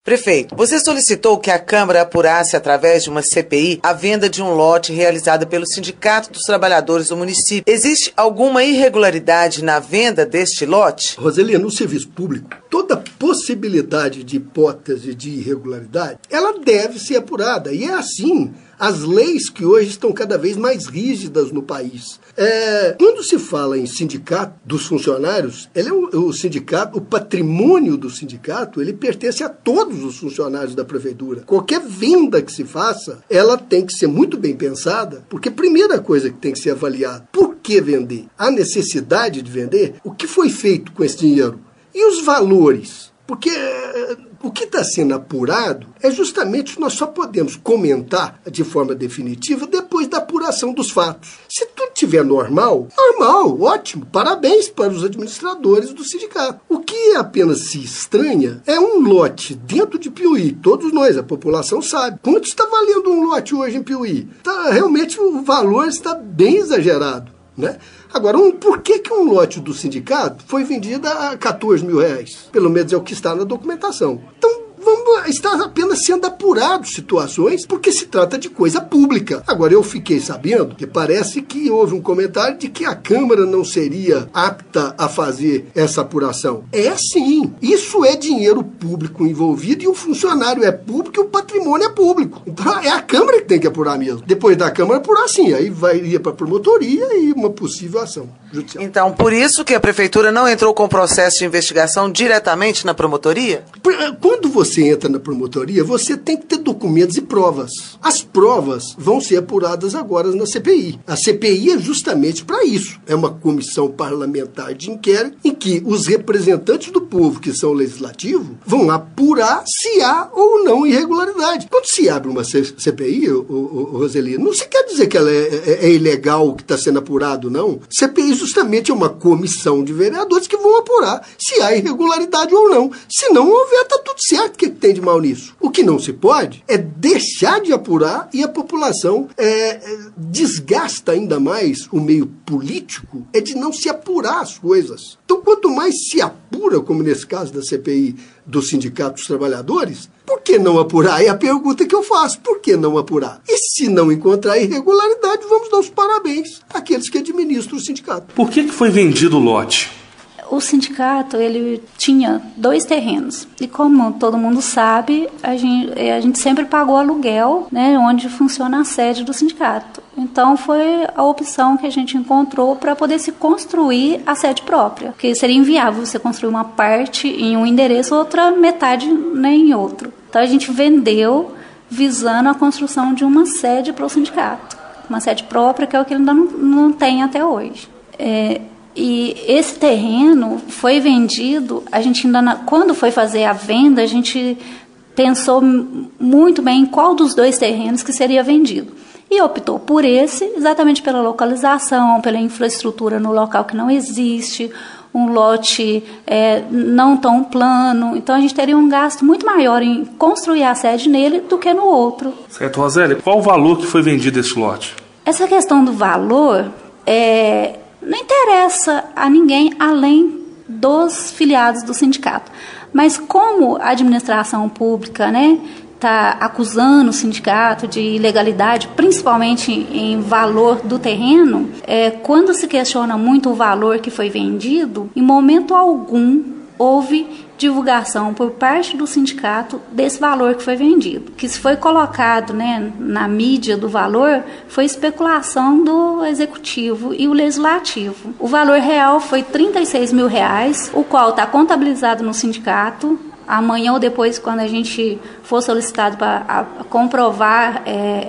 Prefeito, você solicitou que a Câmara apurasse através de uma CPI a venda de um lote realizada pelo Sindicato dos Trabalhadores do município. Existe alguma irregularidade na venda deste lote? Roselina, no serviço público, toda possibilidade de hipótese de irregularidade, ela deve ser apurada. E é assim as leis que hoje estão cada vez mais rígidas no país. Quando se fala em sindicato dos funcionários, o sindicato, o patrimônio do sindicato, ele pertence a todos os funcionários da prefeitura. Qualquer venda que se faça, ela tem que ser muito bem pensada, porque a primeira coisa que tem que ser avaliada, por que vender? A necessidade de vender? O que foi feito com esse dinheiro? E os valores? Porque o que está sendo apurado é justamente que nós só podemos comentar de forma definitiva depois da apuração dos fatos. Se tudo estiver normal, ótimo, parabéns para os administradores do sindicato. O que apenas se estranha é um lote dentro de Piuí. Todos nós, a população sabe. Quanto está valendo um lote hoje em Piuí? Realmente o valor está bem exagerado, né? Agora, por que um lote do sindicato foi vendido a R$14 mil? Pelo menos é o que está na documentação. Então, está apenas sendo apurado situações porque se trata de coisa pública. Agora, eu fiquei sabendo que parece que houve um comentário de que a Câmara não seria apta a fazer essa apuração. É sim. Isso é dinheiro público envolvido e o funcionário é público e o patrimônio é público. Então, é a Câmara que tem que apurar mesmo. Depois da Câmara, apurar sim. Aí iria para a promotoria e uma possível ação judicial. Então, por isso que a Prefeitura não entrou com o processo de investigação diretamente na promotoria? Quando você entra na promotoria, você tem que ter documentos e provas. As provas vão ser apuradas agora na CPI. A CPI é justamente para isso. É uma comissão parlamentar de inquérito em que os representantes do povo, que são o legislativo, vão apurar se há ou não irregularidade. Quando se abre uma CPI, Roselina, não se quer dizer que ela é ilegal o que está sendo apurado, não. CPI justamente é uma comissão de vereadores que vão apurar se há irregularidade ou não. Se não houver, está tudo certo. O que tem de mal nisso? O que não se pode é deixar de apurar e a população desgasta ainda mais o meio político de não se apurar as coisas. Então, quanto mais se apura, como nesse caso da CPI do Sindicato dos Trabalhadores, por que não apurar? É a pergunta que eu faço. Por que não apurar? E se não encontrar irregularidade, vamos dar os parabéns àqueles que administram o sindicato. Por que foi vendido o lote? O sindicato, ele tinha 2 terrenos. E como todo mundo sabe, a gente sempre pagou aluguel, né, onde funciona a sede do sindicato. Então, foi a opção que a gente encontrou para poder se construir a sede própria. Porque seria inviável você construir uma parte em um endereço, outra metade, né, em outro. Então, a gente vendeu visando a construção de uma sede para o sindicato. Uma sede própria, que é o que ele ainda não tem até hoje. E esse terreno foi vendido, a gente quando foi fazer a venda, a gente pensou muito bem em qual dos 2 terrenos que seria vendido. E optou por esse, exatamente pela localização, pela infraestrutura no local que não existe, um lote não tão plano. Então, a gente teria um gasto muito maior em construir a sede nele do que no outro. Certo, Rosélia, qual o valor que foi vendido esse lote? Essa questão do valor não interessa a ninguém além dos filiados do sindicato. Mas como a administração pública, né, está acusando o sindicato de ilegalidade, principalmente em valor do terreno, quando se questiona muito o valor que foi vendido, em momento algum houve divulgação por parte do sindicato desse valor que foi vendido. Que se foi colocado, né, na mídia do valor, foi especulação do executivo e o legislativo. O valor real foi R$36 mil, o qual está contabilizado no sindicato. Amanhã ou depois, quando a gente for solicitado para comprovar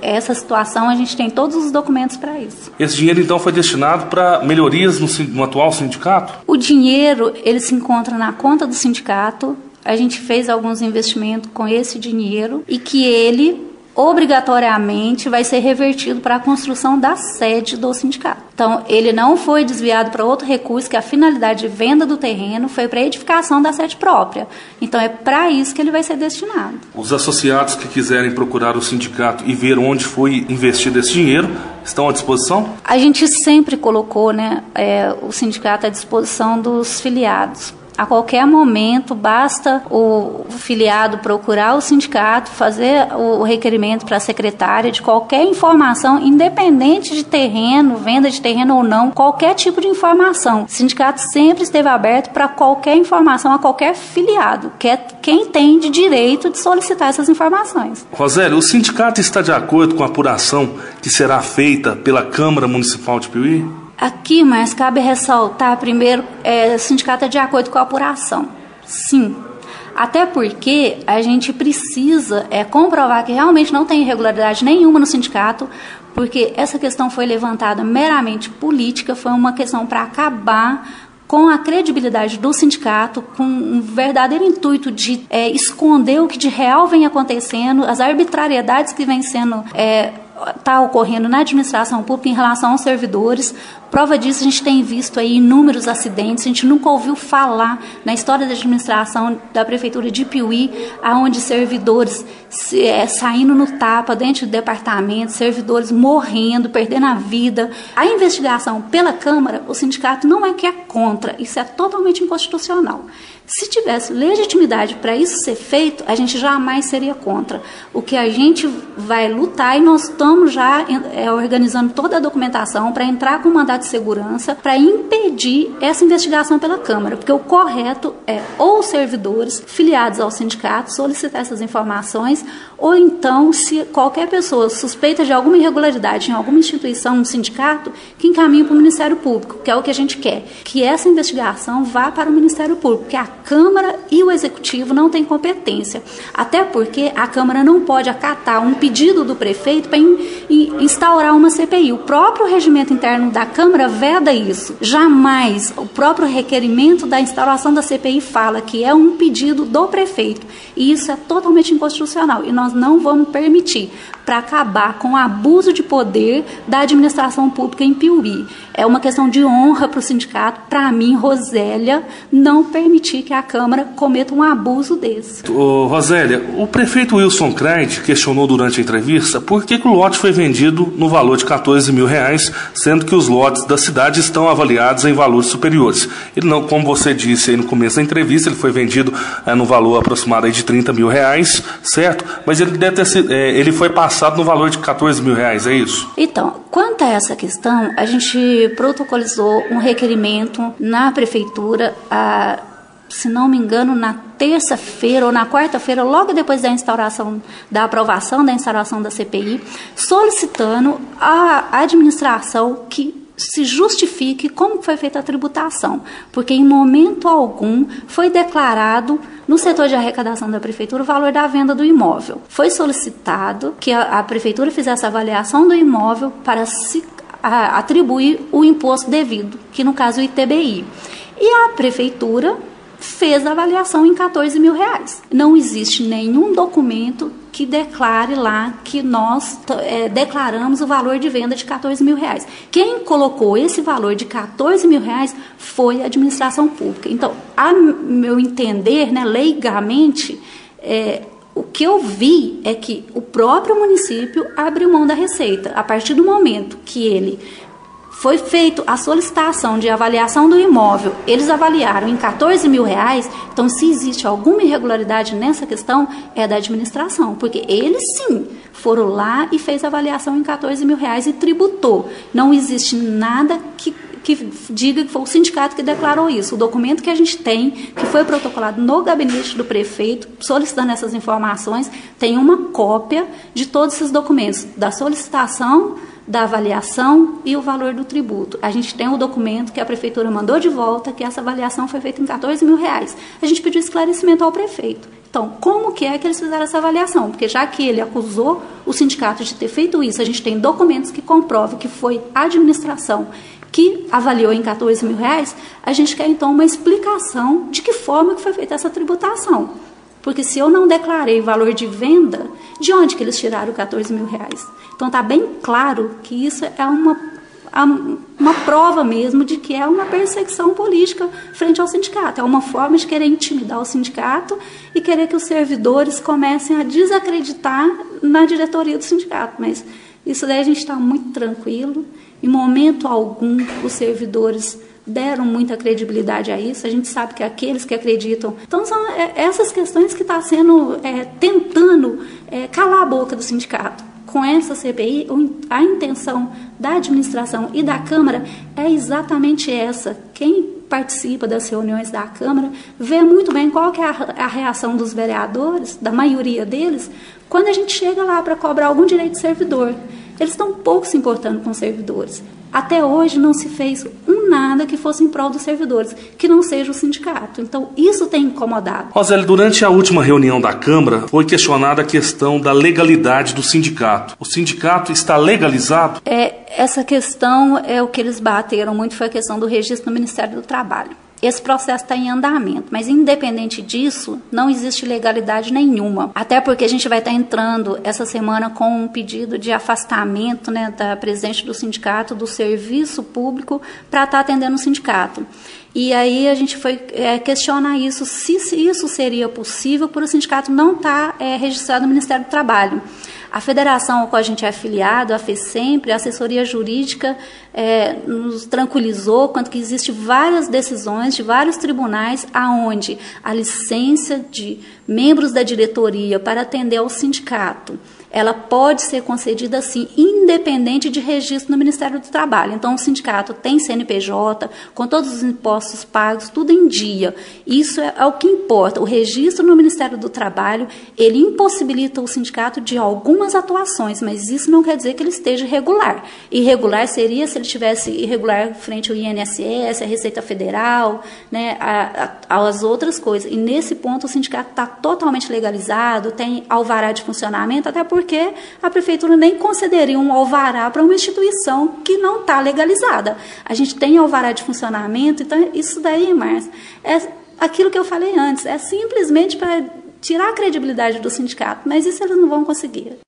essa situação, a gente tem todos os documentos para isso. Esse dinheiro, então, foi destinado para melhorias no atual sindicato? O dinheiro, ele se encontra na conta do sindicato. A gente fez alguns investimentos com esse dinheiro e que ele obrigatoriamente vai ser revertido para a construção da sede do sindicato. Então, ele não foi desviado para outro recurso, que a finalidade de venda do terreno foi para a edificação da sede própria. Então, é para isso que ele vai ser destinado. Os associados que quiserem procurar o sindicato e ver onde foi investido esse dinheiro, estão à disposição? A gente sempre colocou, né, o sindicato à disposição dos filiados. A qualquer momento, basta o filiado procurar o sindicato, fazer o requerimento para a secretária de qualquer informação, independente de terreno, venda de terreno ou não, qualquer tipo de informação. O sindicato sempre esteve aberto para qualquer informação a qualquer filiado, que é quem tem de direito de solicitar essas informações. Rosélia, o sindicato está de acordo com a apuração que será feita pela Câmara Municipal de Piuí? Aqui, mas cabe ressaltar primeiro, o sindicato é de acordo com a apuração. Sim. Até porque a gente precisa comprovar que realmente não tem irregularidade nenhuma no sindicato, porque essa questão foi levantada meramente política, foi uma questão para acabar com a credibilidade do sindicato, com um verdadeiro intuito de esconder o que de real vem acontecendo, as arbitrariedades que vêm sendo está ocorrendo na administração pública em relação aos servidores. Prova disso, a gente tem visto aí inúmeros acidentes, a gente nunca ouviu falar na história da administração da Prefeitura de Piuí, aonde servidores saindo no tapa dentro do departamento, servidores morrendo, perdendo a vida. A investigação pela Câmara, o sindicato não é que é contra, isso é totalmente inconstitucional. Se tivesse legitimidade para isso ser feito, a gente jamais seria contra. O que a gente vai lutar, e nós estamos já organizando toda a documentação para entrar com mandato de segurança, para impedir essa investigação pela Câmara, porque o correto é ou os servidores filiados ao sindicato solicitar essas informações, ou então, se qualquer pessoa suspeita de alguma irregularidade em alguma instituição, no sindicato, que encaminhe para o Ministério Público, que é o que a gente quer, que essa investigação vá para o Ministério Público, porque a Câmara e o Executivo não têm competência, até porque a Câmara não pode acatar um pedido do prefeito para instaurar uma CPI. O próprio regimento interno da Câmara veda isso. Jamais o próprio requerimento da instauração da CPI fala que é um pedido do prefeito, e isso é totalmente inconstitucional, e nós não vamos permitir, para acabar com o abuso de poder da administração pública em Piuí. É uma questão de honra para o sindicato, para mim, Rosélia, não permitir que a Câmara cometa um abuso desse. Rosélia, o prefeito Wilson Kreid questionou durante a entrevista por que o lote foi vendido no valor de R$14 mil, sendo que os lotes da cidade estão avaliados em valores superiores. Ele não, como você disse aí no começo da entrevista, ele foi vendido no valor aproximado aí de R$30 mil, certo? Mas ele deve ter sido, ele foi passado no valor de R$14 mil, é isso? Então, quanto a essa questão, a gente protocolizou um requerimento na prefeitura, se não me engano, na terça-feira ou na quarta-feira, logo depois da aprovação da instauração da CPI, solicitando à administração que se justifique como foi feita a tributação, porque em momento algum foi declarado no setor de arrecadação da prefeitura o valor da venda do imóvel. Foi solicitado que a prefeitura fizesse a avaliação do imóvel para se atribuir o imposto devido, que no caso o ITBI. E a prefeitura fez a avaliação em R$14 mil. Não existe nenhum documento que declare lá que nós declaramos o valor de venda de R$14 mil. Quem colocou esse valor de R$14 mil foi a administração pública. Então, a meu entender, leigamente, o que eu vi é que o próprio município abriu mão da receita. A partir do momento que ele foi feita a solicitação de avaliação do imóvel, eles avaliaram em R$14 mil, então se existe alguma irregularidade nessa questão, é da administração, porque eles sim foram lá e fez a avaliação em R$14 mil e tributou. Não existe nada que diga que foi o sindicato que declarou isso. O documento que a gente tem, que foi protocolado no gabinete do prefeito, solicitando essas informações, tem uma cópia de todos esses documentos, da solicitação, da avaliação e o valor do tributo. A gente tem o documento que a prefeitura mandou de volta, que essa avaliação foi feita em R$14 mil. A gente pediu esclarecimento ao prefeito. Então, como que é que eles fizeram essa avaliação? Porque já que ele acusou o sindicato de ter feito isso, a gente tem documentos que comprovam que foi a administração que avaliou em R$14 mil, a gente quer então uma explicação de que forma que foi feita essa tributação. Porque se eu não declarei valor de venda, de onde que eles tiraram R$14 mil? Então está bem claro que isso é uma prova mesmo de que é uma perseguição política frente ao sindicato. É uma forma de querer intimidar o sindicato e querer que os servidores comecem a desacreditar na diretoria do sindicato. Mas isso daí a gente está muito tranquilo. Em momento algum, os servidores deram muita credibilidade a isso. A gente sabe que aqueles que acreditam... Então, são essas questões que estão sendo tentando calar a boca do sindicato. Com essa CPI, a intenção da administração e da Câmara é exatamente essa. Quem participa das reuniões da Câmara vê muito bem qual que é a reação dos vereadores, da maioria deles, quando a gente chega lá para cobrar algum direito de servidor. Eles estão pouco se importando com os servidores. Até hoje não se fez nada que fosse em prol dos servidores, que não seja o sindicato. Então, isso tem incomodado. Roseli, durante a última reunião da Câmara, foi questionada a questão da legalidade do sindicato. O sindicato está legalizado? Essa questão é o que eles bateram muito, foi a questão do registro no Ministério do Trabalho. Esse processo está em andamento, mas independente disso, não existe legalidade nenhuma. Até porque a gente vai estar entrando essa semana com um pedido de afastamento, né, da presidente do sindicato, do serviço público, para estar atendendo o sindicato. E aí a gente foi questionar isso, se isso seria possível por o sindicato não estar registrado no Ministério do Trabalho. A federação ao qual a gente é afiliado, a FESEMPRE, a assessoria jurídica, nos tranquilizou quanto que existem várias decisões de vários tribunais aonde a licença de membros da diretoria para atender ao sindicato, ela pode ser concedida, sim, independente de registro no Ministério do Trabalho. Então, o sindicato tem CNPJ, com todos os impostos pagos, tudo em dia. Isso é o que importa. O registro no Ministério do Trabalho, ele impossibilita o sindicato de algumas atuações, mas isso não quer dizer que ele esteja irregular. Irregular seria se ele estivesse irregular frente ao INSS, a Receita Federal, né, às outras coisas. E, nesse ponto, o sindicato está totalmente legalizado, tem alvará de funcionamento, até porque a prefeitura nem concederia um alvará para uma instituição que não está legalizada. A gente tem alvará de funcionamento, então isso daí, Márcia, é aquilo que eu falei antes, é simplesmente para tirar a credibilidade do sindicato, mas isso eles não vão conseguir.